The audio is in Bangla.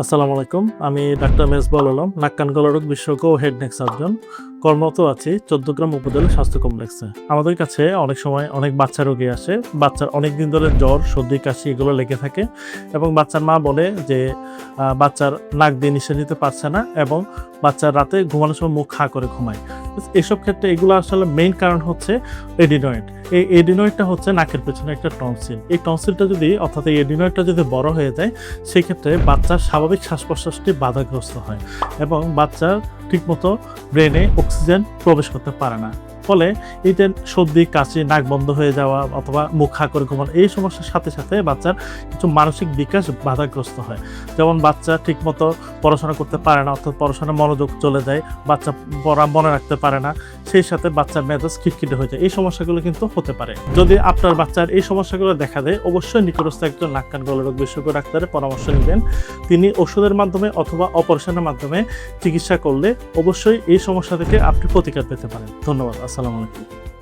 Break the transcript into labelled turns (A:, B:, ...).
A: আসসালামু আলাইকুম। আমি ডাক্তার মেজবাহুল আলম, নাক কান গলা রোগ বিশেষজ্ঞ ও হেড নেক সার্জন। কর্মরত আছি চৌদ্দগ্রাম উপজেলা স্বাস্থ্য কমপ্লেক্সে। আমাদের কাছে অনেক সময় অনেক বাচ্চা রোগী আসে। বাচ্চার অনেকদিন ধরে জ্বর, সর্দি, কাশি এগুলো লেগে থাকে এবং বাচ্চার মা বলে যে বাচ্চার নাক দিয়ে নিঃশ্বাস নিতে পারছে না এবং বাচ্চার রাতে ঘুমানোর সময় মুখ খা করে ঘুমায়। এসব ক্ষেত্রে এগুলো আসলে মেইন কারণ হচ্ছে এডিনয়েড। এই এডিনয়েডটা হচ্ছে নাকের পেছনে একটা টনসিল। এই টনসিলটা যদি অর্থাৎ এই এডিনয়েডটা যদি বড় হয়ে যায় সেক্ষেত্রে বাচ্চার স্বাভাবিক শ্বাস-প্রশ্বাসটি বাধাগ্রস্ত হয় এবং বাচ্চার ঠিকমতো ব্রেনে অক্সিজেন প্রবেশ করতে পারে না। ফলে এই যে সর্দি, কাশি, নাক বন্ধ হয়ে যাওয়া অথবা মুখ হা করে ঘুমানো এই সমস্যার সাথে সাথে বাচ্চার কিছু মানসিক বিকাশ বাধাগ্রস্ত হয়। যেমন বাচ্চা ঠিকমতো পড়াশোনা করতে পারে না, অর্থাৎ পড়াশোনায় মনোযোগ চলে যায়, বাচ্চা পড়া মনে রাখতে পারে না, সেই সাথে বাচ্চার মেজাজ খিটখিটে হয়ে যায়। এই সমস্যাগুলো কিন্তু হতে পারে। যদি আপনার বাচ্চার এই সমস্যাগুলো দেখা দেয় অবশ্যই নিকটস্থ একজন নাক কান গলা রোগ বিশেষজ্ঞ ডাক্তারের পরামর্শ নেবেন। তিনি ওষুধের মাধ্যমে অথবা অপারেশনের মাধ্যমে চিকিৎসা করলে অবশ্যই এই সমস্যা থেকে আপনি প্রতিকার পেতে পারেন। ধন্যবাদ। আসসালামু আলাইকুম।